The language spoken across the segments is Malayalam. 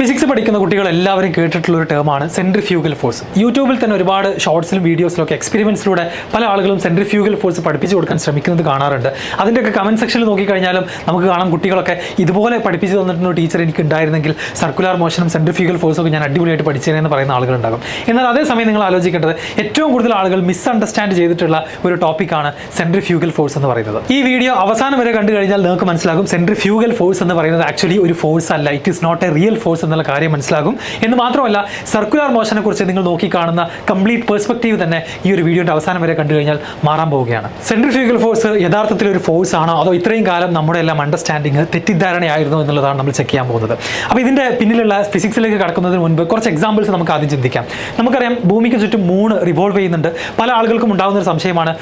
ഫിസിക്സ് പഠിക്കുന്ന കുട്ടികൾ എല്ലാവരും കേട്ടിട്ടുള്ള ഒരു ടേമാണ് സെൻട്രിഫ്യൂഗൽ ഫോഴ്സ്. യൂട്യൂബിൽ തന്നെ ഒരുപാട് ഷോർട്സിലും വീഡിയോസിലും ഒക്കെ എക്സ്പെരിമെന്റ്സിലൂടെ പല ആളുകളും സെൻട്രിഫ്യൂഗൽ ഫോഴ്സ് പഠിപ്പിച്ചു കൊടുക്കാൻ ശ്രമിക്കുന്നത് കാണാറുണ്ട്. അതിൻ്റെയൊക്കെ കമന്റ് സെക്ഷനിൽ നോക്കിക്കഴിഞ്ഞാലും നമുക്ക് കാണാം കുട്ടികളൊക്കെ ഇതുപോലെ പഠിപ്പിച്ചു തന്നിട്ടുള്ള ടീച്ചർ എനിക്ക് ഉണ്ടായിരുന്നെങ്കിൽ സർക്കുലർ മോഷനും സെൻട്രിഫ്യൂഗൽ ഫോഴ്സും ഒക്കെ ഞാൻ അടിപൊളിയായിട്ട് പഠിച്ചേനെന്ന് പറയുന്ന ആളുകളുണ്ടാകും. എന്നാൽ അതേസമയം നിങ്ങൾ ആലോചിക്കേണ്ടത് ഏറ്റവും കൂടുതൽ ആളുകൾ മിസ്അണ്ടർസ്റ്റാൻഡ് ചെയ്തിട്ടുള്ള ഒരു ടോപ്പിക്കാണ് സെൻട്രിഫ്യൂഗൽ ഫോഴ്സ് എന്ന് പറയുന്നത്. ഈ വീഡിയോ അവസാനം വരെ കണ്ടു കഴിഞ്ഞാൽ നിങ്ങൾക്ക് മനസ്സിലാകും സെൻട്രിഫ്യൂഗൽ ഫോഴ്സ് എന്ന് പറയുന്നത് ആക്ച്വലി ഒരു ഫോഴ്സ് അല്ല, it is not a real force എന്നുള്ള കാര്യം മനസ്സിലാകും. എന്ന് മാത്രമല്ല സർക്കുലർ മോഷനെ കുറിച്ച് നിങ്ങൾ നോക്കിക്കാണുന്ന കംപ്ലീറ്റ് പെർസ്പെക്റ്റീവ് തന്നെ ഈ ഒരു വീഡിയോയുടെ അവസാനം വരെ കണ്ടു കഴിഞ്ഞാൽ മാറാൻ പോവുകയാണ്. സെൻട്രിഫ്യൂഗൽ ഫോഴ്സ് യഥാർത്ഥത്തിൽ ഒരു ഫോഴ്സ് ആണോ അതോ ഇത്രയും കാലം നമ്മുടെ എല്ലാം അണ്ടർസ്റ്റാൻഡിങ് തെറ്റിദ്ധാരണയായിരുന്നു എന്നുള്ളതാണ് നമ്മൾ ചെക്ക് ചെയ്യാൻ പോകുന്നത്. അപ്പോൾ ഇതിന്റെ പിന്നിലുള്ള ഫിസിക്സിലേക്ക് കടക്കുന്നതിന് മുൻപ് കുറച്ച് എക്സാമ്പിൾസ് നമുക്ക് ആദ്യം ചിന്തിക്കാം. നമുക്കറിയാം ഭൂമിക്ക് ചുറ്റും മൂൺ റിവോൾവ് ചെയ്യുന്നുണ്ട്. പല ആളുകൾക്കും ഉണ്ടാകുന്ന ഒരു സംശയമാണ്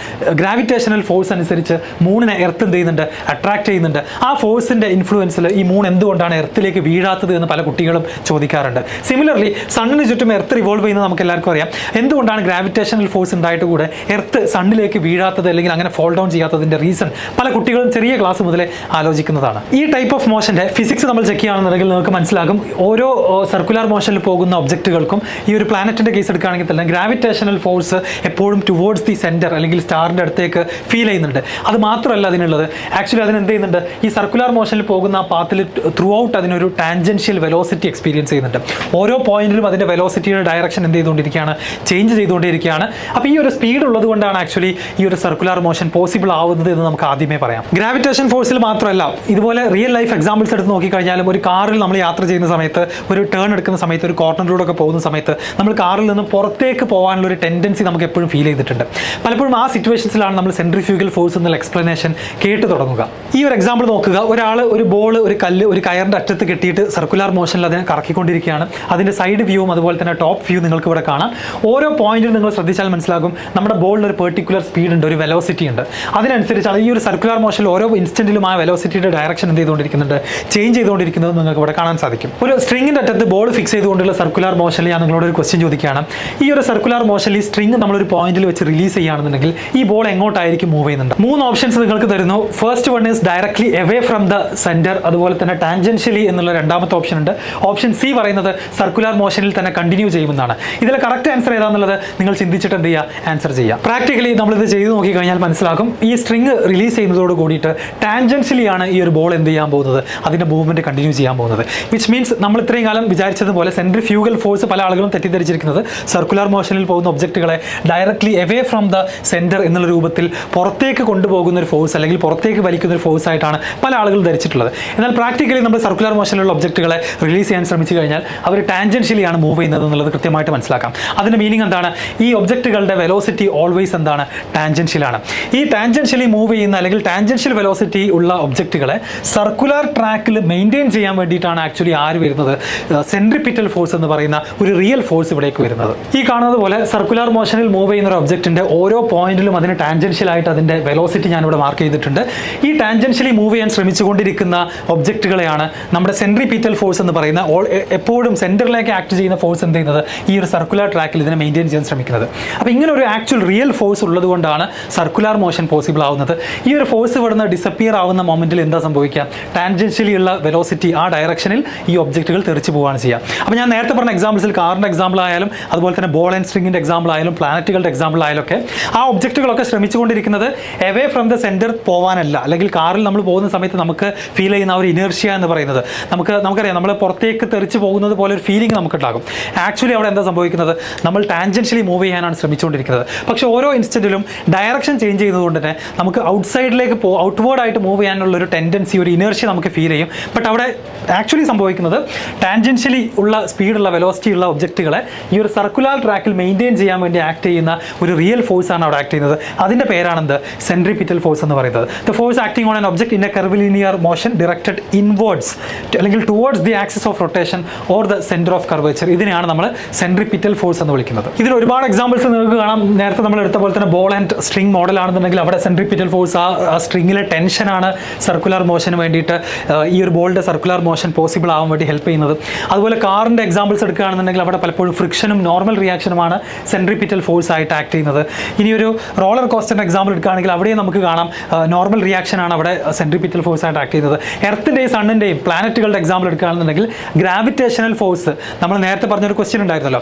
ഗ്രാവിറ്റേഷണൽ ഫോഴ്സ് അനുസരിച്ച് മൂണിനെ എർത്ത് എന്ത് ചെയ്യുന്നുണ്ട്, അട്രാക്ട് ചെയ്യുന്നുണ്ട്. ആ ഫോഴ്സിന്റെ ഇൻഫ്ലുവൻസിൽ ഈ മൂൺ എന്തുകൊണ്ടാണ് എർത്തിലേക്ക് വീഴാത്തത് എന്ന് പല കുട്ടികളും ചോദിക്കാറുണ്ട്. സിമിലർലി സണ്ണിന് ചുറ്റും എർത്ത് റിവോൾവ് ചെയ്യുന്നത് നമുക്ക് എല്ലാവർക്കും അറിയാം. എന്തുകൊണ്ടാണ് ഗ്രാവിറ്റേഷണൽ ഫോഴ്സ് ഉണ്ടായിട്ട് കൂടെ എർത്ത് സണ്ണിലേക്ക് വീഴാത്തത് അല്ലെങ്കിൽ അങ്ങനെ ഫോൾ ഡൗൺ ചെയ്യാത്തതിന്റെ റീസൺ പല കുട്ടികളും ചെറിയ ക്ലാസ് മുതലേ ആലോചിക്കുന്നതാണ്. ഈ ടൈപ്പ് ഓഫ് മോഷന്റെ ഫിസിക്സ് നമ്മൾ ചെക്ക് ചെയ്യുകയാണെന്നുണ്ടെങ്കിൽ നിങ്ങൾക്ക് മനസ്സിലാകും ഓരോ സർക്കുലർ മോഷനിൽ പോകുന്ന ഒബ്ജക്റ്റുകൾക്കും ഈ ഒരു പ്ലാനറ്റിന്റെ കേസ് എടുക്കുകയാണെങ്കിൽ തന്നെ ഗ്രാവിറ്റേഷണൽ ഫോഴ്സ് എപ്പോഴും ടുവേർഡ്സ് ദി സെന്റർ അല്ലെങ്കിൽ സ്റ്റാറിന്റെ അടുത്തേക്ക് ഫീൽ ചെയ്യുന്നുണ്ട്. അത് മാത്രമല്ല അതിനുള്ളത് ആക്ച്വലി അതിന് എന്ത് ചെയ്യുന്നുണ്ട്, ഈ സർക്കുലർ മോഷനിൽ പോകുന്ന ആ പാത്തിൽ ത്രൂ ഔട്ട് അതിനൊരു ടാൻജൻഷ്യൽ വെലോസിറ്റി എക്സ്പീരിയൻസ് ചെയ്യുന്നുണ്ട്. ഓരോ പോയിന്റിലും അതിന്റെ വെലോസിറ്റിയുടെ ഡയറക്ഷൻ എന്ത് ചെയ്തുകൊണ്ടിരിക്കുകയാണ്, ചേഞ്ച് ചെയ്തുകൊണ്ടിരിക്കുകയാണ്. അപ്പോൾ ഈ ഒരു സ്പീഡ് ഉള്ളത് കൊണ്ടാണ് ആക്ച്വലി ഈ ഒരു സർക്കുലർ മോഷൻ പോസിബിൾ ആവുന്നത് എന്ന് നമുക്ക് ആദ്യമേ പറയാം. ഗ്രാവിറ്റേഷൻ ഫോഴ്സിൽ മാത്രമല്ല ഇതുപോലെ റിയൽ ലൈഫ് എക്സാമ്പിൾസ് എടുത്ത് നോക്കിക്കഴിഞ്ഞാലും ഒരു കാറിൽ നമ്മൾ യാത്ര ചെയ്യുന്ന സമയത്ത്, ഒരു ടേൺ എടുക്കുന്ന സമയത്ത്, ഒരു കോർണറിലൂടെ ഒക്കെ പോകുന്ന സമയത്ത് നമ്മൾ കാറിൽ നിന്ന് പുറത്തേക്ക് പോകാനുള്ള ഒരു ടെൻഡൻസി നമുക്ക് എപ്പോഴും ഫീൽ ചെയ്തിട്ടുണ്ട്. പലപ്പോഴും ആ സിറ്റുവേഷൻസിലാണ് നമ്മൾ സെൻട്രിഫ്യൂഗൽ ഫോഴ്സ് എന്നുള്ള എക്സ്പ്ലനേഷൻ കേട്ട് തുടങ്ങുക. ഈ ഒരു എക്സാമ്പിൾ നോക്കുക. ഒരാൾ ഒരു ബോൾ, ഒരു കല്ല് ഒരു കയറിന്റെ അറ്റത്ത് കെട്ടിയിട്ട് സർക്കുലർ മോഷനിൽ അതിനെ കറക്കിക്കൊണ്ടിരിക്കുകയാണ്. അതിന്റെ സൈഡ് വ്യൂവും അതുപോലെ തന്നെ ടോപ്പ് വ്യൂ നിങ്ങൾക്ക് ഇവിടെ കാണാം. ഓരോ പോയിന്റിലും നിങ്ങൾ ശ്രദ്ധിച്ചാൽ മനസ്സിലാകും നമ്മുടെ ബോളിന് ഒരു പെർട്ടിക്കുലർ സ്പീഡ് ഉണ്ട്, ഒരു വെലോസിറ്റി ഉണ്ട്. അതിനനുസരിച്ചാണ് ഈ ഒരു സർക്കുലർ മോഷനിൽ ഓരോ ഇൻസ്റ്റന്റിലും ആ വെലോസിറ്റിയുടെ ഡയറക്ഷൻ എന്ത് ചെയ്തുകൊണ്ടിരിക്കുന്നുണ്ട്, ചേഞ്ച് ചെയ്തുകൊണ്ടിരിക്കുന്നത് നിങ്ങൾക്ക് ഇവിടെ കാണാൻ സാധിക്കും. ഒരു സ്ട്രിങ്ങിന്റെ അറ്റത്ത് ബോൾ ഫിക്സ് ചെയ്തുകൊണ്ടുള്ള സർക്കുലർ മോഷനിൽ ഞാൻ നിങ്ങളോട് ഒരു ക്വസ്റ്റ്യൻ ചോദിക്കുകയാണ്. ഈ ഒരു സർക്കുലർ മോഷനിൽ ഈ സ്ട്രിങ് നമ്മളൊരു പോയിന്റിൽ വെച്ച് റിലീസ് ചെയ്യുകയാണെന്നുണ്ടെങ്കിൽ ഈ ബോൾ എങ്ങോട്ടായിരിക്കും മൂവ് ചെയ്യുന്നുണ്ട്? 3 ഓപ്ഷൻസ് നിങ്ങൾക്ക് തരുന്നു. First one is directly away from the centre, അതുപോലെ തന്നെ ടാൻജൻഷ്യലി എന്നുള്ള രണ്ടാമത്തെ ഓപ്ഷൻ ഉണ്ട്. ഓപ്ഷൻ സി പറയുന്നത് സർക്കുലർ മോഷനിൽ തന്നെ കണ്ടിന്യൂ ചെയ്യുമെന്നാണ്. ഇതിലെ കറക്റ്റ് ആൻസർ ഏതാണെന്നുള്ളത് നിങ്ങൾ ചിന്തിച്ചിട്ട് എന്ത് ചെയ്യുക, ആൻസർ ചെയ്യുക. പ്രാക്ടിക്കലി നമ്മളിത് ചെയ്ത് നോക്കിക്കഴിഞ്ഞാൽ മനസ്സിലാക്കും ഈ സ്ട്രിങ് റിലീസ് ചെയ്യുന്നതോട് കൂടിയിട്ട് ടാൻജൻഷ്യലി ആണ് ഈ ഒരു ബോൾ എന്ത് ചെയ്യാൻ പോകുന്നത്, അതിന്റെ മൂവ്മെന്റ് കണ്ടിന്യൂ ചെയ്യാൻ പോകുന്നത്. വിച്ച് മീൻസ് നമ്മൾ ഇത്രയും കാലം വിചാരിച്ചതുപോലെ സെൻട്രിഫ്യൂഗൽ ഫോഴ്സ് പല ആളുകളും തെറ്റിദ്ധരിച്ചിരിക്കുന്നത് സർക്കുലർ മോഷനിൽ പോകുന്ന ഒബ്ജക്റ്റുകളെ directly away from the centre എന്നുള്ള രൂപത്തിൽ പുറത്തേക്ക് കൊണ്ടുപോകുന്ന ഒരു ഫോഴ്സ് അല്ലെങ്കിൽ പുറത്തേക്ക് വലിക്കുന്ന ഒരു ഫോഴ്സ് ആയിട്ടാണ് പല ആളുകളും ധരിച്ചിട്ടുള്ളത്. എന്നാൽ പ്രാക്ടിക്കലി നമ്മൾ സർക്കുലർ മോഷനിലുള്ള ഒബ്ജക്റ്റുകളെ റിലീസ് ചെയ്യാൻ ശ്രമിച്ചു കഴിഞ്ഞാൽ അവർ ടാൻജൻഷ്യലി ആണ് മൂവ് ചെയ്യുന്നത് എന്നുള്ളത് കൃത്യമായിട്ട് മനസ്സിലാക്കാം. അതിന്റെ മീനിങ് എന്താണ്, ഈ ഒബ്ജക്റ്റുകളുടെ വെലോസിറ്റി ഓൾവേസ് എന്താണ്, ടാൻജൻഷ്യലാണ്. ഈ ടാൻജൻഷ്യലി മൂവ് ചെയ്യുന്ന അല്ലെങ്കിൽ ടാൻജൻഷ്യൽ വെലോസിറ്റി ഉള്ള ഒബ്ജക്റ്റുകളെ സർക്കുലർ ട്രാക്കിൽ മെയിൻറ്റെയിൻ ചെയ്യാൻ വേണ്ടിയിട്ടാണ് ആക്ച്വലി ആര് വരുന്നത്, സെൻട്രിപിറ്റൽ ഫോഴ്സ് എന്ന് പറയുന്ന ഒരു റിയൽ ഫോഴ്സ് ഇവിടേക്ക് വരുന്നത്. ഈ കാണുന്നത് പോലെ സർക്കുലർ മോഷനിൽ മൂവ് ചെയ്യുന്ന ഒരു ഒബ്ജക്റ്റിന്റെ ഓരോ പോയിന്റിലും അതിന് ടാൻജൻഷ്യൽ ആയിട്ട് അതിന്റെ വെലോസിറ്റി ഞാനിവിടെ മാർക്ക് ചെയ്തിട്ടുണ്ട്. ഈ ടാൻജൻഷ്യലി മൂവ് ചെയ്യാൻ ശ്രമിച്ചുകൊണ്ടിരിക്കുന്ന ഒബ്ജക്റ്റുകളെയാണ് നമ്മുടെ സെൻട്രിപിറ്റൽ ഫോഴ്സ് എന്ന് പറയുന്ന എപ്പോഴും സെന്ററിലേക്ക് ആക്ട് ചെയ്യുന്ന ഫോഴ്സ് എന്ത് ചെയ്യുന്നത്, ഈ ഒരു സർക്കുലർ ട്രാക്കിൽ ഇതിനെ മെയിൻറ്റെയിൻ ചെയ്യാൻ ശ്രമിക്കുന്നത്. അപ്പോൾ ഇങ്ങനെ ഒരു ആക്ച്വൽ റിയൽ ഫോഴ്സ് ഉള്ളത് കൊണ്ടാണ് സർക്കുലർ മോഷൻ പോസിബിൾ ആവുന്നത്. ഈ ഒരു ഫോഴ്സ് ഇവിടുന്ന് ഡിസപ്പിയർ ആവുന്ന മൊമെന്റിൽ എന്താ സംഭവിക്കുക, ടാൻജൻഷ്യലി ഉള്ള വെലോസിറ്റി ആ ഡയറക്ഷനിൽ ഈ ഒബ്ജക്റ്റുകൾ തെറിച്ച് പോവുകയാണ് ചെയ്യുക. അപ്പോൾ ഞാൻ നേരത്തെ പറഞ്ഞ എക്സാമ്പിൾസിൽ കാറിന്റെ എക്സാമ്പിൾ ആയാലും അതുപോലെ തന്നെ ബോൾ ആൻഡ് സ്ട്രിങ്ങിന്റെ എക്സാമ്പിൾ ആയാലും പ്ലാനറ്റുകളുടെ എക്സാമ്പിൾ ആയാലും ഒക്കെ ആ ഒബ്ജക്റ്റുകളൊക്കെ ശ്രമിച്ചുകൊണ്ടിരിക്കുന്നത് എവേ ഫ്രം ദ സെന്റർ പോകാനല്ല. അല്ലെങ്കിൽ കാറിൽ നമ്മൾ പോകുന്ന സമയത്ത് നമുക്ക് ഫീൽ ചെയ്യുന്ന ഒരു ഇനേർഷ്യ എന്ന് പറയുന്നത് നമുക്കറിയാം നമ്മൾ പുറത്തേക്ക് തെറിച്ച് പോകുന്നത് പോലെ ഒരു ഫീലിംഗ് നമുക്കുണ്ടാകും. ആക്ച്വലി അവിടെ എന്താ സംഭവിക്കുന്നത്, നമ്മൾ ടാൻജൻഷ്യലി മൂവ് ചെയ്യാനാണ് ശ്രമിച്ചുകൊണ്ടിരിക്കുന്നത്. പക്ഷേ ഓരോ ഇൻസ്റ്റന്റിലും ഡയറക്ഷൻ ചേഞ്ച് ചെയ്യുന്നതുകൊണ്ട് തന്നെ നമുക്ക് ഔട്ട്സൈഡിലേക്ക് ഔട്ട്വേർഡായിട്ട് മൂവ് ചെയ്യാനുള്ള ഒരു ടെൻഡൻസി, ഒരു ഇനേർഷ്യ നമുക്ക് ഫീൽ ചെയ്യും. ബട്ട് അവിടെ ആക്ച്വലി സംഭവിക്കുന്നത് ടാൻജൻഷ്യലി ഉള്ള സ്പീഡുള്ള വെലോസിറ്റി ഉള്ള ഒബ്ജക്റ്റുകളെ ഈ ഒരു സർക്കുലർ ട്രാക്കിൽ മെയിൻറ്റെയിൻ ചെയ്യാൻ വേണ്ടി ആക്ട് ചെയ്യുന്ന ഒരു റിയൽ ഫോഴ്സ് ആണ് അവിടെ ആക്ട് ചെയ്യുന്നത്. അതിന്റെ പേരാണെന്ത്, സെൻട്രിപിറ്റൽ ഫോഴ്സ് എന്ന് പറയുന്നത്. The force acting on an object in a curvilinear motion directed inwards അല്ലെങ്കിൽ towards the axis of rotation or the centre of curvature. ഇതിനെയാണ് നമ്മൾ സെൻട്രിപിറ്റൽ ഫോഴ്സ് എന്ന് വിളിക്കുന്നത്. ഇതിൽ ഒരുപാട് എക്സാമ്പിൾസ് നിങ്ങൾക്ക് കാണാം. നേരത്തെ നമ്മൾ എടുത്ത പോലെ തന്നെ ബോൾ ആൻഡ് സ്ട്രിങ് മോഡൽ ആണെന്നുണ്ടെങ്കിൽ അവിടെ സെൻട്രിപിറ്റൽ ഫോഴ്സ് ആ സ്ട്രിങ്ങിലെ ടെൻഷനാണ് സർക്കുലർ മോഷന് വേണ്ടിയിട്ട് ഈ ഒരു ബോളിന്റെ സർക്കുലർ മോഷൻ പോസിബിൾ ആവാൻ വേണ്ടി ഹെൽപ്പ് ചെയ്യുന്നത്. അതുപോലെ കാറിന്റെ എക്സാമ്പിൾസ് എടുക്കുകയാണെന്നുണ്ടെങ്കിൽ അവിടെ പലപ്പോഴും ഫ്രിക്ഷനും നോർമൽ റിയാക്ഷനുമാണ് സെൻട്രിപിറ്റൽ ഫോഴ്സ് ആയിട്ട് ആക്ട് ചെയ്യുന്നത്. ഇനി ഒരു റോളർ കോസ്റ്ററിന്റെ എക്സാമ്പിൾ എടുക്കുകയാണെങ്കിൽ അവിടെയും നമുക്ക് കാണാം നോർമൽ റിയാക്ഷൻ ആണ് അവിടെ സെൻട്രിപിറ്റൽ ഫോഴ്സ് ആയിട്ട് ആക്ട് ചെയ്യുന്നത്. എർത്തിന്റെയും സണ്ണിന്റെയും പ്ലാനറ്റുകളുടെ എക്സാമ്പിൾ എടുക്കുകയാണെന്നുണ്ടെങ്കിൽ ഗ്രാവിറ്റേഷണൽ ഫോഴ്സ്, നമ്മൾ നേരത്തെ പറഞ്ഞൊരു ക്വസ്റ്റ്യൻ ഉണ്ടായിരുന്നല്ലോ,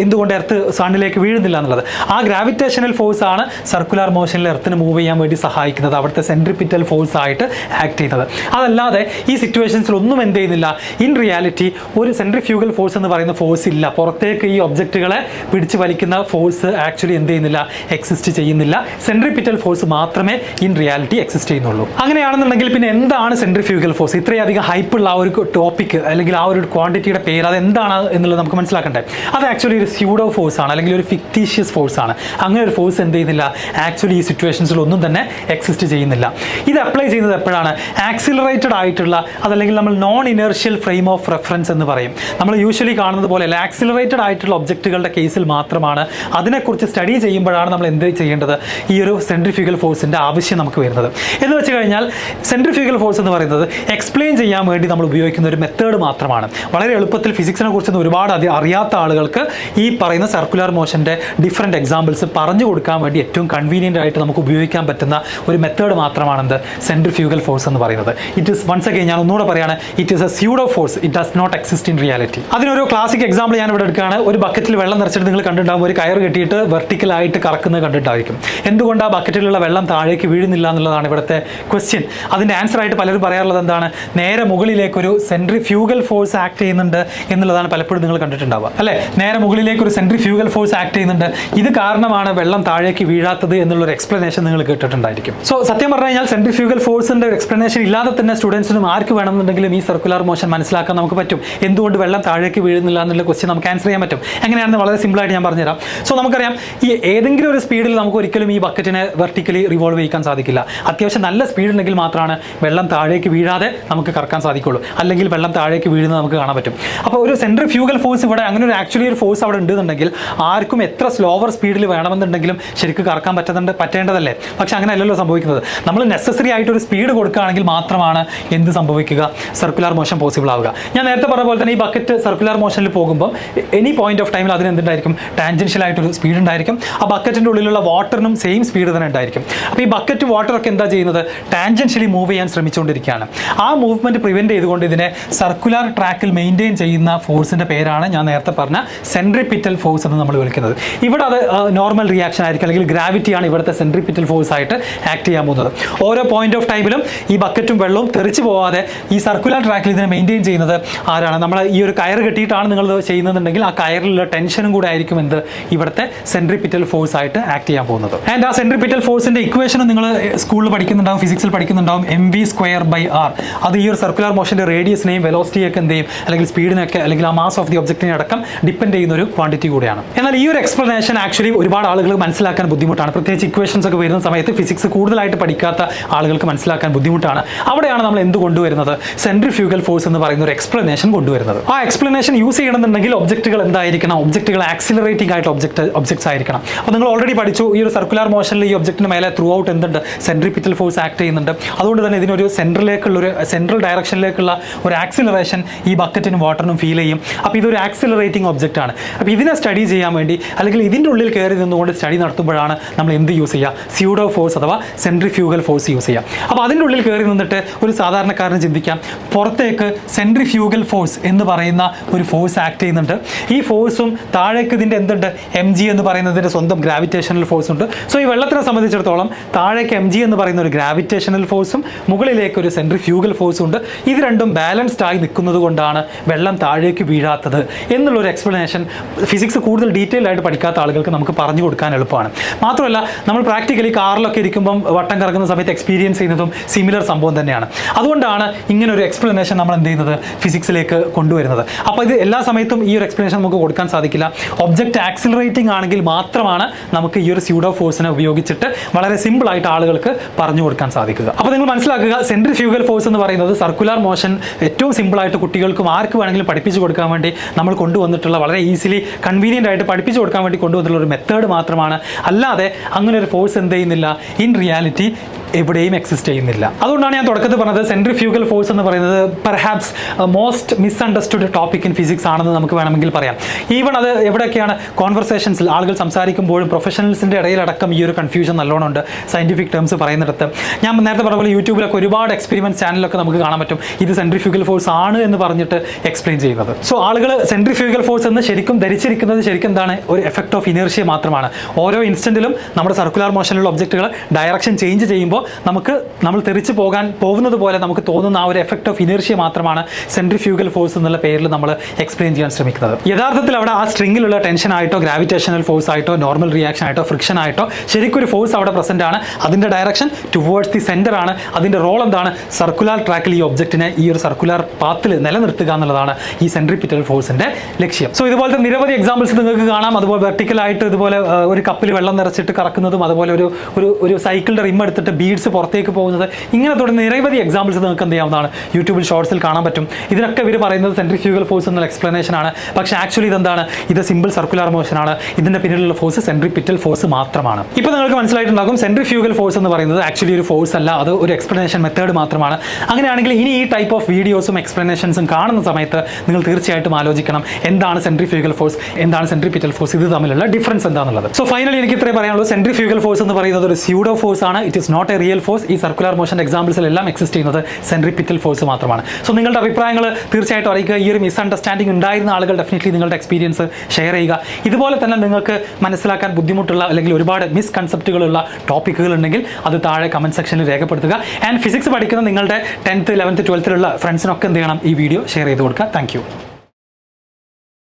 എന്തുകൊണ്ട് എർത്ത് സണ്ണിലേക്ക് വീഴുന്നില്ല എന്നുള്ളത്. ആ ഗ്രാവിറ്റേഷണൽ ഫോഴ്സ് ആണ് സർക്കുലർ മോഷനിൽ എർത്തിന് മൂവ് ചെയ്യാൻ വേണ്ടി സഹായിക്കുന്നത്, അവിടുത്തെ സെൻട്രിപിറ്റൽ ഫോഴ്സ് ആയിട്ട് ആക്ട് ചെയ്യുന്നത്. അതല്ലാതെ ഈ സിറ്റുവേഷൻസിൽ ഒന്നും എന്ത് ചെയ്യുന്നില്ല, ഇൻ റിയാലിറ്റി ഒരു സെൻട്രിഫ്യൂഗൽ ഫോഴ്സ് എന്ന് പറയുന്ന ഫോഴ്സ് ഇല്ല. പുറത്തേക്ക് ഈ ഒബ്ജക്റ്റുകളെ പിടിച്ചു വലിക്കുന്ന ഫോഴ്സ് ആക്ച്വലി എന്ത് ചെയ്യുന്നില്ല, എക്സിസ്റ്റ് ചെയ്യുന്നില്ല. സെൻട്രിപിറ്റൽ ഫോഴ്സ് മാത്രമേ ഇൻ റിയാലിറ്റി എക്സിസ്റ്റ് ചെയ്യുന്നുള്ളൂ. അങ്ങനെയാണെന്നുണ്ടെങ്കിൽ പിന്നെ എന്താണ് സെൻട്രിഫ്യൂഗൽ ഫോഴ്സ്? ഇത്രയധികം ഹൈപ്പുള്ള ആ ഒരു ടോപ്പിക് അല്ലെങ്കിൽ ആ ഒരു ക്വാണ്ടിറ്റിയുടെ പേര് അതെന്താണ് എന്നുള്ളത് നമുക്ക് മനസ്സിലാക്കണ്ടേ. അത് ആക്ച്വലി ഒരു സ്യൂഡോ ഫോഴ്സ് ആണ്, അല്ലെങ്കിൽ ഒരു ഫിക്റ്റീഷ്യസ് ഫോഴ്സ് ആണ്. അങ്ങനെ ഒരു ഫോഴ്സ് എന്ത് ചെയ്യുന്നില്ല, ആക്ച്വലി ഈ സിറ്റുവേഷൻസിൽ ഒന്നും തന്നെ എക്സിസ്റ്റ് ചെയ്യുന്നില്ല. ഇത് അപ്ലൈ ചെയ്യുന്നത് എപ്പോഴാണ്? ആക്സിലറേറ്റഡ് ആയിട്ടുള്ള, അതല്ലെങ്കിൽ നമ്മൾ non inertial frame of reference എന്ന് പറയും. നമ്മൾ യൂഷ്വലി കാണുന്നത് പോലെ ആക്സിലറേറ്റഡ് ആയിട്ടുള്ള ഒബ്ജക്റ്റുകളുടെ കേസിൽ മാത്രമാണ്, അതിനെക്കുറിച്ച് സ്റ്റഡി ചെയ്യുമ്പോഴാണ് നമ്മൾ എന്ത് ചെയ്യേണ്ടത്, ഈ ഒരു സെൻട്രിഫ്യൂഗൽ ഫോഴ്സിൻ്റെ ആവശ്യം നമുക്ക് വരുന്നത്. എന്ന് വെച്ച് കഴിഞ്ഞാൽ സെൻട്രിഫ്യൂഗൽ ഫോഴ്സ് എന്ന് പറയുന്നത് എക്സ്പ്ലെയിൻ ചെയ്യാൻ വേണ്ടി നമ്മൾ ഉപയോഗിക്കുന്ന ഒരു മെത്തേഡ് മാത്രമാണ്. വളരെ എളുപ്പത്തിൽ ഫിസിക്സിനെ കുറിച്ചൊന്നും ഒരുപാട് അറിയാത്ത ആളുകൾക്ക് ഈ പറയുന്ന സർക്കുലർ മോഷൻ്റെ ഡിഫറെൻറ്റ് എക്സാമ്പിൾസ് പറഞ്ഞു കൊടുക്കാൻ വേണ്ടി ഏറ്റവും കൺവീനിയൻ്റ് ആയിട്ട് നമുക്ക് ഉപയോഗിക്കാൻ പറ്റുന്ന ഒരു മെത്തേഡ് മാത്രമാണ് എന്ത്, സെൻട്രിഫ്യൂഗൽ ഫോഴ്സ് എന്ന് പറയുന്നത്. ഇറ്റ് ഈസ് വൺസ് അഗൈൻ ഞാൻ ഒന്നുകൂടെ പറയുകയാണ്, it is a pseudo force, it does not exist in reality. അതിനൊരു ക്ലാസിക് എക്സാമ്പിൾ ഞാൻ ഇവിടെ എടുക്കുകയാണ്. ഒരു ബക്കറ്റിൽ വെള്ളം നിറച്ചിട്ട് നിങ്ങൾ കണ്ടിട്ടുണ്ടാകും, ഒരു കയർ കെട്ടിയിട്ട് വെർട്ടിക്കലായിട്ട് കറക്കുന്നത് കണ്ടിട്ടായിരിക്കും. എന്തുകൊണ്ട് ആ ബക്കറ്റിലുള്ള വെള്ളം താഴേക്ക് വീഴുന്നില്ല എന്നുള്ളതാണ് ഇവിടുത്തെ ക്വസ്റ്റ്യൻ. അതിൻ്റെ ആൻസർ ആയിട്ട് പലരും പറയാറുള്ളത് എന്താണ്, നേരെ മുകളിലേക്കൊരു സെൻട്രിഫ്യൂഗൽ ഫോഴ്സ് ആക്ട് ചെയ്യുന്നുണ്ട് എന്നുള്ളതാണ് പലപ്പോഴും നിങ്ങൾ കണ്ടിട്ടുണ്ടാവുക അല്ലേ. നേരെ മുകളിലേക്ക് ഒരു സെൻട്രിഫ്യൂഗൽ ഫോഴ്സ് ആക്ട് ചെയ്യുന്നുണ്ട്, ഇത് കാരണമാണ് വെള്ളം താഴേക്ക് വീഴാത്തത് എന്നുള്ളൊരു എക്സ്പ്ലനേഷൻ നിങ്ങൾ കേട്ടിട്ടുണ്ടായിരിക്കും. സോ സത്യം പറഞ്ഞു കഴിഞ്ഞാൽ സെൻട്രിഫ്യൂഗൽ ഫോഴ്സിൻ്റെ ഒരു എക്സ്പ്ലനേഷൻ ഇല്ലാതെ തന്നെ സ്റ്റുഡൻസിനും ആർക്ക് വേണമെന്നുണ്ടെങ്കിലും ഈ സർക്കുലർ മോഷൻ മനസ്സിലാക്കാൻ നമുക്ക് പറ്റും. എന്തുകൊണ്ട് വെള്ളം താഴേക്ക് വീഴുന്നില്ല എന്നുള്ള ക്വസ്റ്റ്യൻ നമുക്ക് ആൻസർ ചെയ്യാൻ പറ്റും. എങ്ങനെയാണെന്ന് വളരെ സിമ്പിളായിട്ട് ഞാൻ പറഞ്ഞുതരാം. സോ നമുക്കറിയാം, ഈ ഏതെങ്കിലും ഒരു സ്പീഡിൽ നമുക്ക് ഒരിക്കലും ഈ ബക്കറ്റിനെ വെർട്ടിക്കലി റിവോൾവ് ചെയ്യിക്കാൻ സാധിക്കില്ല. അത്യാവശ്യം നല്ല സ്പീഡ് ഉണ്ടെങ്കിൽ മാത്രമാണ് വെള്ളം താഴേക്ക് വീഴാതെ നമുക്ക് കറക്കാൻ സാധിക്കുള്ളൂ, അല്ലെങ്കിൽ വെള്ളം താഴേക്ക് വീഴുന്നത് നമുക്ക് കാണാൻ പറ്റും. അപ്പോൾ ഒരു സെൻട്രിഫ്യൂഗൽ ഫോഴ്സ് ഇവിടെ അങ്ങനെ ഒരു ആക്ച്വലി ഒരു ഫോഴ്സ് അവിടെ ഉണ്ടെന്നുണ്ടെങ്കിൽ ആർക്കും എത്ര സ്ലോവർ സ്പീഡിൽ വേണമെന്നുണ്ടെങ്കിലും ശരിക്കും കറക്കാൻ പറ്റേണ്ടതല്ലേ. പക്ഷെ അങ്ങനെ അല്ലല്ലോ സംഭവിക്കുന്നത്. നമ്മൾ നെസസറി ആയിട്ടൊരു സ്പീഡ് കൊടുക്കുകയാണെങ്കിൽ മാത്രമാണ് എന്ത് സംഭവിക്കുക, സർക്കുലർ മോഷൻ പോസിബിൾ ആവുക. ഞാൻ നേരത്തെ പറഞ്ഞ പോലെ തന്നെ ഈ ബക്കറ്റ് സർക്കുലർ മോഷനിൽ പോകുമ്പോൾ എനി പോയിന്റ് ഓഫ് ടൈമിൽ അതിന് എന്തുണ്ടായിരിക്കും, ടാൻജൻഷ്യൽ ആയിട്ടൊരു സ്പീഡ് ഉണ്ടായിരിക്കും. ആ ബക്കറ്റിൻ്റെ ഉള്ളിലുള്ള വാട്ടറിനും സെയിം സ്പീഡ് തന്നെ ഉണ്ടായിരിക്കും. അപ്പോൾ ഈ ബക്കറ്റ് വാട്ടറൊക്കെ എന്താ ചെയ്യുന്നത്, ടാൻജൻഷ്യലി മൂവ് ചെയ്യാൻ ശ്രമിച്ചുകൊണ്ടിരിക്കുകയാണ്. ആ മൂവ്മെൻറ്റ് പ്രിവെൻറ്റ് ചെയ്തുകൊണ്ട് ഇതിനെ സർക്കുലർ ട്രാക്കിൽ മെയിൻറ്റെയിൻ ചെയ്യുന്ന ഫോഴ്സിൻ്റെ പേരാണ് ഞാൻ നേരത്തെ പറഞ്ഞ സെൻട്രിപിറ്റൽ ഫോഴ്സ് എന്ന് നമ്മൾ വിളിക്കുന്നത്. ഇവിടെ അത് നോർമൽ റിയാക്ഷൻ ആയിരിക്കും, അല്ലെങ്കിൽ ഗ്രാവിറ്റിയാണ് ഇവിടുത്തെ സെൻട്രിപിറ്റൽ ഫോഴ്സ് ആയിട്ട് ആക്ട് ചെയ്യാൻ പോകുന്നത്. ഓരോ പോയിന്റ് ഓഫ് ടൈമിലും ഈ ബക്കറ്റും വെള്ളവും തെറിച്ച് പോവാതെ ഈ സർക്കുലർ ട്രാക്കിൽ ഇതിനെ മെയിൻറ്റെയിൻ ചെയ്യുന്നത് ആരാണ്, നമ്മൾ ഈ ഒരു കയർ കെട്ടിയിട്ടാണ് നിങ്ങൾ ചെയ്യുന്നതെങ്കിൽ ആ കയറിലുള്ള ടെൻഷനും കൂടെ ആയിരിക്കും എന്ത്, ഇവിടുത്തെ സെൻട്രിപിറ്റൽ ഫോഴ്സ് ആയിട്ട് ആക്ട് ചെയ്യാൻ പോകുന്നത്. ആൻഡ് ആ സെൻട്രിപിറ്റൽ ഫോഴ്സിൻ്റെ ഇക്വേഷനും നിങ്ങൾ സ്കൂളിൽ പഠിക്കുന്നുണ്ടാവും, ഫിസിക്സിൽ പഠിക്കുന്നുണ്ടാവും, mv²/r. അത് ഈ ഒരു സർക്കുലർ മോഷൻ്റെ റേഡിയസിനെയും വെലോസിറ്റിയൊക്കെ എന്ത് ചെയ്യും, അല്ലെങ്കിൽ സ്പീഡിനൊക്കെ, അല്ലെങ്കിൽ ആ മാസ് ഓഫ് ദി ഒബ്ജക്റ്റിനെ അടക്കം ഡിപ്പെൻഡ് ചെയ്യുന്ന ഒരു ക്വാണ്ടിറ്റി കൂടിയാണ്. എന്നാൽ ഈ ഒരു എക്സ്പ്ലനേഷൻ ആക്ച്വലി ഒരുപാട് ആളുകൾ മനസ്സിലാക്കാൻ ബുദ്ധിമുട്ടാണ്. പ്രത്യേകിച്ച് ഇക്വേഷൻസ് ഒക്കെ വരുന്ന സമയത്ത് ഫിസിക്സ് കൂടുതലായിട്ട് പഠിക്കാത്ത ആളുകൾക്ക് മനസ്സിലാക്കാൻ ബുദ്ധിമുട്ടാണ്. അവിടെയാണ് നമ്മൾ എന്ത് കൊണ്ടുവരുന്നത്, സെൻട്രിഫ്യൂഗൽ ഫോഴ്സ് എന്ന് പറയുന്ന ഒരു എക്സ്പ്ലനേഷൻ കൊണ്ടുവരുന്നത്. ആ എക്സ്പ്ലനേഷൻ യൂസ് ചെയ്യണമെന്നുണ്ടെങ്കിൽ ഒബ്ജക്റ്റുകൾ എന്തായിരിക്കണം, ഒബ്ജക്റ്റുകൾ ആക്സിലറേറ്റിംഗ് ആയിട്ട് ഒബ്ജക്ട്സ് ആയിരിക്കണം. അപ്പോൾ നിങ്ങൾ ഓൾറെഡി പഠിച്ചു, ഈ ഒരു സർക്കുലർ മോഷനിൽ ഈ ഒബ്ജക്റ്റിന് മേലെ ത്രൂ ഔട്ട് എന്തുണ്ട്, സെൻട്രിപിറ്റൽ ഫോഴ്സ് ആക്ട് ചെയ്യുന്നുണ്ട്. അതുകൊണ്ട് തന്നെ ഇതിനൊരു സെൻട്രൽ ഡയറക്ഷനിലേക്കുള്ള ഒരു ആക്സിലറേഷൻ ഈ ബക്കറ്റിനും വാട്ടറിനും ഫീൽ ചെയ്യും. അപ്പോൾ ഇതൊരു ആക്സിലറേറ്റിംഗ് ഒബ്ജക്റ്റ് ആണ്. അപ്പോൾ ഇതിനെ സ്റ്റഡി ചെയ്യാൻ വേണ്ടി, അല്ലെങ്കിൽ ഇതിൻ്റെ ഉള്ളിൽ കയറി നിന്നുകൊണ്ട് സ്റ്റഡി നടത്തുമ്പോഴാണ് നമ്മൾ എന്ത് യൂസ് ചെയ്യുക, സ്യൂഡോ ഫോഴ്സ് അഥവാ സെൻട്രിഫ്യൂഗൽ ഫോഴ്സ് യൂസ് ചെയ്യാം. അപ്പോൾ അതിൻ്റെ ഉള്ളിൽ കയറി നിന്നിട്ട് ഒരു സാധാരണക്കാരന് ചിന്തിക്കാം, പുറത്തേക്ക് സെൻട്രിഫ്യൂഗൽ ഫോഴ്സ് എന്ന് പറയുന്ന ഒരു ഫോഴ്സ് ആക്ട് ചെയ്യുന്നുണ്ട്. ഈ ഫോഴ്സും താഴേക്ക് ഇതിൻ്റെ എന്തുണ്ട്, mg എന്ന് പറയുന്നതിൻ്റെ സ്വന്തം ഗ്രാവിറ്റേഷണൽ ഫോഴ്സ് ഉണ്ട്. സോ ഈ വെള്ളത്തിനെ സംബന്ധിച്ചിടത്തോളം താഴേക്ക് mg എന്ന് പറയുന്ന ഒരു ഗ്രാവിറ്റേഷണൽ ഫോഴ്സും മുകളിലേക്ക് ഒരു സെൻട്രിഫ്യൂഗൽ ഫോഴ്സും ഉണ്ട്. ഇത് രണ്ടും ബാലൻസ്ഡ് ആയി നിൽക്കുന്നത് കൊണ്ടാണ് വെള്ളം താഴേക്ക് വീഴാത്തത് എന്നുള്ളൊരു എക്സ്പ്ലനേഷൻ ഫിസിക്സ് കൂടുതൽ ഡീറ്റെയിൽ ആയിട്ട് പഠിക്കാത്ത ആളുകൾക്ക് നമുക്ക് പറഞ്ഞു കൊടുക്കാൻ എളുപ്പമാണ്. മാത്രമല്ല നമ്മൾ പ്രാക്ടിക്കലി കാറിലൊക്കെ ഇരിക്കുമ്പം വട്ടം കറങ്ങുന്ന സമയത്ത് എക്സ്പീരിയൻസ് ചെയ്യുന്നതും സിമിലർ സംഭവം തന്നെയാണ്. അതുകൊണ്ടാണ് ഇങ്ങനെ ഒരു എക്സ്പ്ലനേഷൻ നമ്മൾ എന്ത് ചെയ്യുന്നത്, ഫിസിക്സിലേക്ക് കൊണ്ടുവരുന്നത്. അപ്പോൾ ഇത് എല്ലാ സമയത്തും ഈ ഒരു എക്സ്പ്ലനേഷൻ നമുക്ക് കൊടുക്കാൻ സാധിക്കില്ല. ഒബ്ജക്റ്റ് ആക്സിലറേറ്റിംഗ് ആണെങ്കിൽ മാത്രമാണ് നമുക്ക് ഈ ഒരു സ്യൂഡോ ഫോഴ്സിനെ ഉപയോഗിച്ചിട്ട് വളരെ സിമ്പിൾ ആയിട്ട് ആളുകൾക്ക് പറഞ്ഞു കൊടുക്കാൻ സാധിക്കുക. അപ്പോൾ നിങ്ങൾ മനസ്സിലാക്കുക, സെൻട്രിഫ്യൂഗൽ ഫോഴ്സ് എന്ന് പറയുന്നത് സർക്കുലർ മോഷൻ ഏറ്റവും സിമ്പിളായിട്ട് കുട്ടികൾക്കും ആർക്ക് വേണമെങ്കിലും പഠിപ്പിച്ചു കൊടുക്കാൻ വേണ്ടി നമ്മൾ കൊണ്ടുവന്നിട്ടുള്ള, വളരെ ഈസിലി കൺവീനിയൻ്റ് ആയിട്ട് പഠിപ്പിച്ചു കൊടുക്കാൻ വേണ്ടി കൊണ്ടുവന്നിട്ടുള്ള ഒരു മെത്തേഡ് മാത്രമാണ്. അല്ലാതെ അങ്ങനെ ഒരു ഫോഴ്സ് എന്ത് ചെയ്യുന്നില്ല, ഇൻ റിയാലിറ്റി എവിടെയും എക്സിസ്റ്റ് ചെയ്യുന്നില്ല. അതുകൊണ്ടാണ് ഞാൻ തുടക്കത്തിൽ പറഞ്ഞത് സെൻട്രിഫ്യൂഗൽ ഫോഴ്സ് എന്ന് പറയുന്നത് perhaps most misunderstood topic in physics ആണെന്ന് നമുക്ക് വേണമെങ്കിൽ പറയാം. ഈവൺ അത് എവിടെയൊക്കെയാണ് കോൺവെർസേഷൻസിൽ ആളുകൾ സംസാരിക്കുമ്പോഴും പ്രൊഫഷണൽസിൻ്റെ ഇടയിലടക്കം ഈ ഒരു കൺഫ്യൂഷൻ നല്ലോണം ഉണ്ട് സയൻറ്റിഫിക് ടേംസ് പറയുന്നിടത്ത്. ഞാൻ നേരത്തെ പറഞ്ഞ പോലെ യൂട്യൂബിലൊക്കെ ഒരുപാട് എക്സ്പെരിമെൻറ്റ് ചാനലൊക്കെ നമുക്ക് കാണാൻ പറ്റും ഇത് സെൻട്രിഫ്യൂഗൽ ഫോഴ്സ് ആണ് എന്ന് പറഞ്ഞിട്ട് എക്സ്പ്ലെയിൻ ചെയ്യുന്നത്. സോ ആളുകൾ സെൻട്രിഫ്യൂഗൽ ഫോഴ്സ് എന്ന് ശരിക്കും ധരിച്ചിരിക്കുന്നത് ശരിക്കും എന്താണ്, ഒരു എഫക്ട് ഓഫ് ഇനേർഷ്യ മാത്രമാണ്. ഓരോ ഇൻസ്റ്റന്റിലും നമ്മുടെ സർക്കുലർ മോഷനിലുള്ള ഒബ്ജക്റ്റുകൾ ഡയറക്ഷൻ ചേഞ്ച് ചെയ്യുമ്പോൾ നമ്മൾ തെറിച്ച് പോകുന്നത് പോലെ നമുക്ക് തോന്നുന്ന ആ ഒരു എഫക്ട് ഓഫ് ഇനേർഷ്യ മാത്രമാണ് സെൻട്രിഫ്യൂഗൽ ഫോഴ്സ് എന്നുള്ള പേരിൽ നമ്മൾ എക്സ്പ്ലെയിൻ ചെയ്യാൻ ശ്രമിക്കുന്നത്. യഥാർത്ഥത്തിൽ അവിടെ ആ സ്ട്രിങ്ങിലുള്ള ടെൻഷൻ ആയിട്ടോ ഗ്രാവിറ്റേഷണൽ ഫോഴ്സ് ആയിട്ടോ നോർമൽ റിയാക്ഷൻ ആയിട്ടോ ഫ്രിക്ഷൻ ആയിട്ടോ ശരിക്കും ഒരു ഫോഴ്സ് അവിടെ പ്രസന്റ് ആണ്. അതിന്റെ ഡയറക്ഷൻ ടുവേർഡ്സ് ദി സെന്റർ ആണ്. അതിന്റെ റോൾ എന്താണ്, സർക്കുലർ ട്രാക്കിൽ ഈ ഒബ്ജക്റ്റിനെ ഈ ഒരു സർക്കുലർ പാത്തിൽ നിലനിർത്തുക എന്നുള്ളതാണ് ഈ സെൻട്രിപിറ്റൽ ഫോഴ്സിന്റെ ലക്ഷ്യം. സോ ഇതുപോലത്തെ നിരവധി എക്സാമ്പിൾസ് നിങ്ങൾക്ക് കാണാം. അതുപോലെ വെർട്ടിക്കലായിട്ട് ഇതുപോലെ ഒരു കപ്പിൽ വെള്ളം നിറച്ചിട്ട് കറക്കുന്നതും, അതുപോലെ ഒരു സൈക്കിളിന്റെ റിം എടുത്തിട്ട് ബീഡ്സ് പുറത്തേക്ക് പോകുന്നത്, ഇങ്ങനെ തുടങ്ങി നിരവധി എക്സാമ്പിൾസ് നിങ്ങൾക്ക് എന്ത് ചെയ്യാവുന്നതാണ്, യൂട്യൂബിൽ ഷോർട്സിൽ കാണാൻ പറ്റും. ഇതിനൊക്കെ ഇവർ പറയുന്നത് സെൻട്രിഫ്യൂഗൽ ഫോഴ്സ് എന്നുള്ള എക്സ്പ്ലനേഷൻ ആണ്. പക്ഷേ ആക്ച്വലി ഇതെന്താണ്, ഇത് സിമ്പിൾ സർക്കുലർ മോഷൻ ആണ്. ഇതിന്റെ പിന്നിലുള്ള ഫോഴ്സ് സെൻട്രിപിറ്റൽ ഫോഴ്സ് മാത്രമാണ്. ഇപ്പോൾ നിങ്ങൾക്ക് മനസ്സിലായിട്ടുണ്ടാകും സെൻട്രിഫ്യൂഗൽ ഫോഴ്സ് എന്ന് പറയുന്നത് ആക്ച്വലി ഒരു ഫോഴ്സ് അല്ല, അത് ഒരു എക്സ്പ്ലനേഷൻ മെത്തേഡ് മാത്രമാണ്. അങ്ങനെയാണെങ്കിൽ ഇനി ഈ ടൈപ്പ് ഓഫ് വീഡിയോസും എക്സ്പ്ലനേഷൻസും കാണുന്ന സമയത്ത് നിങ്ങൾ തീർച്ചയായിട്ടും ആലോചിക്കണം എന്താണ് സെൻട്രിഫ്യൂഗൽ ഫോഴ്സ്, എന്താണ് സെൻട്രിപിറ്റൽ ഫോഴ്സ്, ഇത് തമ്മിലുള്ള ഡിഫറൻസ് എന്താണെന്നുള്ളത്. സോ ഫൈനലി എനിക്ക് ഇത്രേ പറയാനുള്ളൂ. സെൻട്രിഫ്യൂഗൽ ഫോഴ്സ് എന്ന് പറയുന്നത് ഒരു സ്യൂഡോ ഫോഴ്സ് ആണ്. It is not a real force. ഈ സർക്കുലർ മോഷന്റെ എക്സാമ്പിൾസിലെല്ലാം എക്സിസ്റ്റ് ചെയ്യുന്നത് സെൻട്രിപിറ്റൽ ഫോഴ്സ് മാത്രമാണ്. സോ നിങ്ങളുടെ അഭിപ്രായങ്ങൾ തീർച്ചയായിട്ടും അറിയിക്കുക. ഈ ഒരു മിസ്അണ്ടർസ്റ്റാൻഡിംഗ് ഉണ്ടായിരുന്ന ആളുകൾ ഡെഫിനറ്റ്ലി നിങ്ങളുടെ എക്സ്പീരിയൻസ് ഷെയർ ചെയ്യുക. ഇതുപോലെ തന്നെ നിങ്ങൾക്ക് മനസ്സിലാക്കാൻ ബുദ്ധിമുട്ടുള്ള അല്ലെങ്കിൽ ഒരുപാട് മിസ്കൺസെപ്റ്റുകളുള്ള ടോപ്പിക്കുകൾ ഉണ്ടെങ്കിൽ അത് താഴെ കമന്റ് സെക്ഷനിൽ രേഖപ്പെടുത്തുക. ആൻഡ് ഫിസിക്സ് പഠിക്കുന്ന നിങ്ങളുടെ 10th 11th 12th ഫ്രണ്ട്സിനൊക്കെ എന്ത് ചെയ്യണം, ഈ വീഡിയോ ഷെയർ ചെയ്ത് കൊടുക്കുക. Thank you.